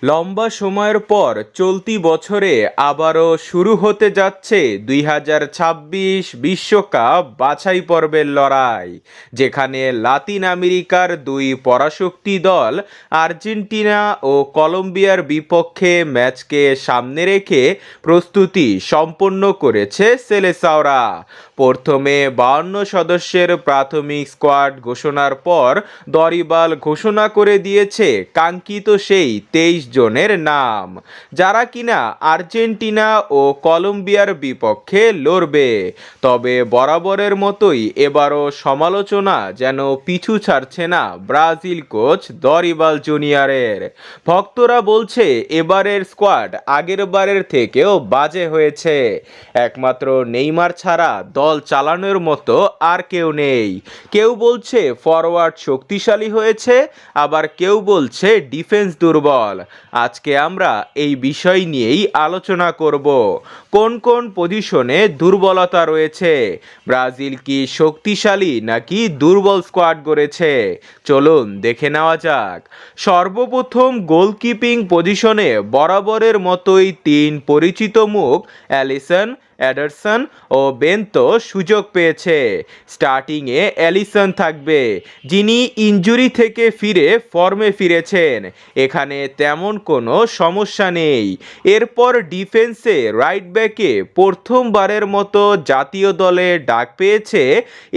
লম্বা সময়ের পর চলতি বছরে আবারও শুরু হতে যাচ্ছে 2026 বিশ্বকাপ বাছাই পর্বের লড়াই, যেখানে লাতিন আমেরিকার দুই পরাশক্তি দল আর্জেন্টিনা ও কলম্বিয়ার বিপক্ষে ম্যাচকে সামনে রেখে প্রস্তুতি সম্পন্ন করেছে সেলেসাওরা। প্রথমে 52 সদস্যের প্রাথমিক স্কোয়াড ঘোষণার পর দরিবাল ঘোষণা করে দিয়েছে কাঙ্ক্ষিত সেই 23 জনের নাম, যারা কিনা আর্জেন্টিনা ও কলম্বিয়ার বিপক্ষে লড়বে। তবে বরাবরের মতোই এবারও সমালোচনা যেন পিছু ছাড়ছে না ব্রাজিল কোচ দরিবাল জুনিয়রের। ভক্তরা বলছে এবারের স্কোয়াড আগের বারের থেকেও বাজে হয়েছে, একমাত্র নেইমার ছাড়া দল চালানোর মতো আর কেউ নেই। কেউ বলছে ফরওয়ার্ড শক্তিশালী হয়েছে, আবার কেউ বলছে ডিফেন্স দুর্বল। আজকে আমরা এই বিষয় নিয়েই আলোচনা করব। কোন কোন পজিশনে দুর্বলতা রয়েছে, ব্রাজিল কি শক্তিশালী নাকি দুর্বল স্কোয়াড গড়েছে, চলুন দেখে নেওয়া যাক। সর্বপ্রথম গোলকিপিং পজিশনে বরাবরের মতোই তিন পরিচিত মুখ অ্যালিসন, এডারসন ও বেন্তো সুযোগ পেয়েছে। স্টার্টিংয়ে অ্যালিসন থাকবে, যিনি ইনজুরি থেকে ফিরে ফর্মে ফিরেছেন। এখানে তেমন কোনো সমস্যা নেই। এরপর ডিফেন্সে রাইট ব্যাকে প্রথমবারের মতো জাতীয় দলে ডাক পেয়েছে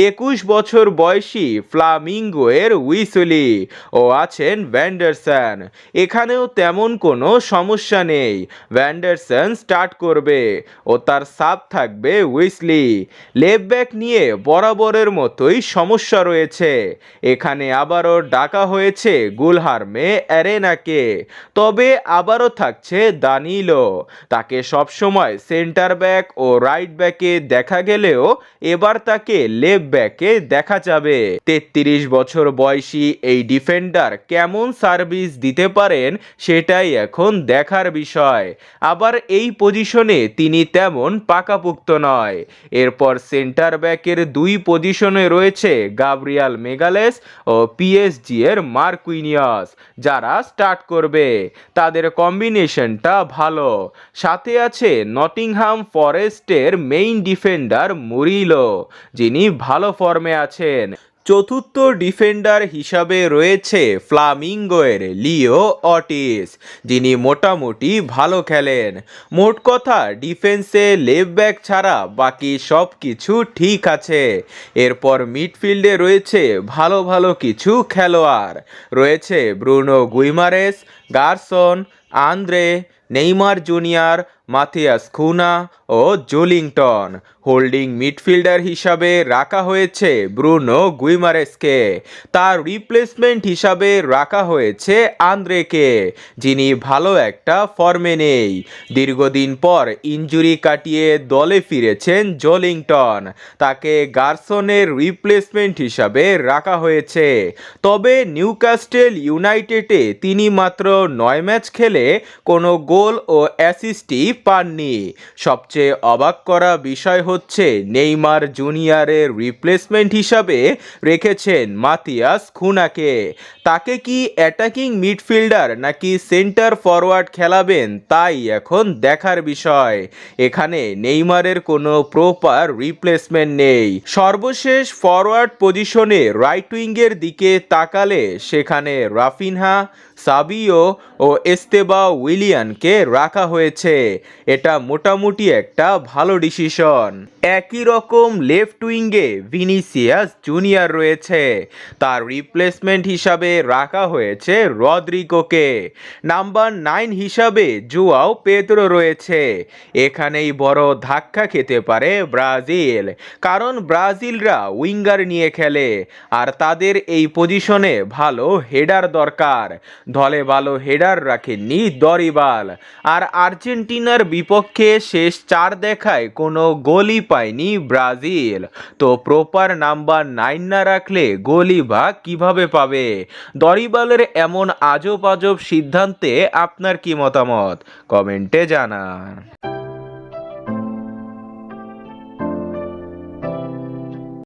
21 বছর বয়সী ফ্লামিঙ্গোয়ের উইসলি ও আছেন ভ্যান্ডারসন। এখানেও তেমন কোনো সমস্যা নেই, ভ্যান্ডারসন স্টার্ট করবে ও তার সাব থাকবে উইসলি। লেফট ব্যাক নিয়ে বরাবরের মতোই সমস্যা রয়েছে, এখানে আবারও ডাকা হয়েছে গুলহার্মে অ্যারেনাকে। তবে আবারও থাকছে দানিলো, তাকে সবসময় সেন্টার ব্যাক ও রাইট ব্যাকে দেখা গেলেও এবার তাকে লেফট ব্যাকে দেখা যাবে। 33 বছর বয়সী এই ডিফেন্ডার কেমন সার্ভিস দিতে পারেন সেটাই এখন দেখার বিষয়। আবার এই পজিশনে তিনি তেমন পাকাপোক্ত নয়। এরপর সেন্টার ব্যাকের দুই পজিশনে রয়েছে গাব্রিয়াল মেগালেস ও পিএসজি এর মার্কুইনিয়াস, যারা স্টার্ট করবে। তাদের কম্বিনেশনটা ভালো। সাথে আছে নটিংহাম ফরেস্টের মেইন ডিফেন্ডার মুরিলো, যিনি ভালো ফর্মে আছেন। চতুর্থ ডিফেন্ডার হিসাবে রয়েছে ফ্লামিঙ্গোয়ের লিও অর্টিজ, যিনি মোটামুটি ভালো খেলেন। মোট কথা ডিফেন্সে লেফট ব্যাক ছাড়া বাকি সব কিছু ঠিক আছে। এরপর মিডফিল্ডে রয়েছে ভালো ভালো কিছু খেলোয়াড়, রয়েছে Bruno Guimaraes, Gerson, Andre, Neymar Junior, Matheus Cunha ও জোলিংটন। হোল্ডিং মিডফিল্ডার হিসাবে রাখা হয়েছে ব্রুনো গুইমারেসকে। তার রিপ্লেসমেন্ট হিসাবে রাখা হয়েছে আন্দ্রেকে, যিনি ভালো একটা ফর্মে নেই। দীর্ঘদিন পর ইনজুরি কাটিয়ে দলে ফিরেছেন জোলিংটন, তাকে গারসনের রিপ্লেসমেন্ট হিসাবে রাখা হয়েছে। তবে নিউক্যাসল ইউনাইটেডে তিনি মাত্র 9 ম্যাচ খেলে কোনো গোল ও অ্যাসিস্টই পাননি। সবচেয়ে অবাক করা বিষয় হচ্ছে নেইমার জুনিয়রের রিপ্লেসমেন্ট হিসাবে রেখেছেন মাথিয়াস কুনাকে। তাকে কি অ্যাটাকিং মিডফিল্ডার নাকি সেন্টার ফরওয়ার্ড খেলাবেন তাই এখন দেখার বিষয়। এখানে নেইমারের কোনো প্রপার রিপ্লেসমেন্ট নেই। সর্বশেষ ফরওয়ার্ড পজিশনে রাইট উইঙ্গের দিকে তাকালে সেখানে রাফিনহা, সাবিও ও এস্তেবা উইলিয়ানকে রাখা হয়েছে। এটা মোটামুটি একটা ভালো ডিসিশন। একই রকম লেফট উইঙ্গে ভিনিসিয়াস জুনিয়র রয়েছে, তার রিপ্লেসমেন্ট হিসাবে রাখা হয়েছে রদ্রিগোকে। নাম্বার 9 হিসাবে জুয়াও পেদ্রো রয়েছে। এখানেই বড় ধাক্কা খেতে পারে ব্রাজিল, কারণ ব্রাজিলরা উইঙ্গার নিয়ে খেলে আর তাদের এই পজিশনে ভালো হেডার দরকার। দলে ভালো হেডার রাখেননি দরিবাল, আর আর্জেন্টিনার বিপক্ষে শেষ 4 দেখায় কোনো গোলই পায়নি ব্রাজিল। তো প্রপার নাম্বার 9 না রাখলে গোলই বা কিভাবে পাবে? দরিবালের এমন আজব আজব সিদ্ধান্তে আপনার কি মতামত কমেন্টে জানান।